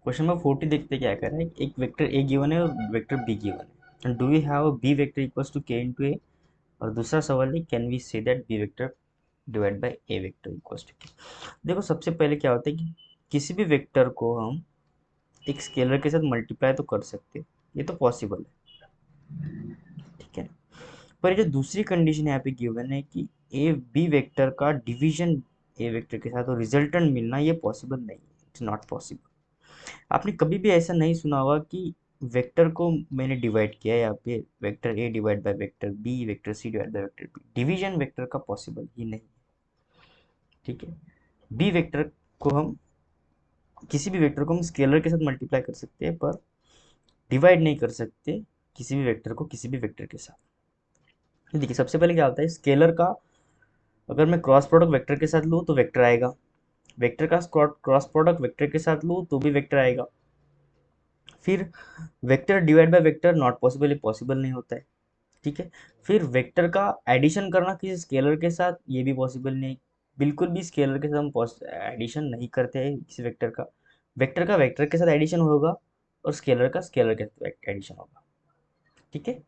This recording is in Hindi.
क्वेश्चन नंबर 40 देखते क्या कह रहा है। एक वेक्टर ए गिवन है और वेक्टर बी गिवन है। Do we have B vector equals to K into A. और दूसरा सवाल है can we say that B vector divide by A vector equals to K. देखो सबसे पहले क्या होता है कि किसी भी वेक्टर को हम एक स्केलर के साथ मल्टीप्लाई तो कर सकते हैं, ये तो पॉसिबल है, ठीक है। पर ये जो दूसरी कंडीशन यहाँ पे गिवन है कि ए बी वेक्टर का डिवीजन ए वेक्टर के साथ और रिजल्टेंट मिलना, ये पॉसिबल नहीं है, इट्स नॉट पॉसिबल। आपने कभी भी ऐसा नहीं सुना होगा कि वेक्टर को मैंने डिवाइड किया है, यहाँ पे vector A divide by vector B, vector C divide by vector B, division vector का पॉसिबल ही नहीं, ठीक है। बी वेक्टर को हम, किसी भी वेक्टर को हम स्केलर के साथ मल्टीप्लाई कर सकते हैं, पर डिवाइड नहीं कर सकते किसी भी वेक्टर को किसी भी वेक्टर के साथ। देखिए सबसे पहले क्या होता है, स्केलर का अगर मैं क्रॉस प्रोडक्ट वेक्टर के साथ लूँ तो वेक्टर आएगा, वेक्टर का क्रॉस प्रोडक्ट वेक्टर के साथ लूँ तो भी वेक्टर आएगा। फिर vector divide by vector not possible, ये पॉसिबल नहीं होता है, ठीक है। फिर वेक्टर का एडिशन करना किसी स्केलर के साथ, ये भी पॉसिबल नहीं, बिल्कुल भी स्केलर के साथ हम एडिशन नहीं करते हैं किसी वेक्टर का। वेक्टर का वेक्टर के साथ एडिशन होगा और स्केलर का स्केलर के साथ एडिशन होगा, ठीक है।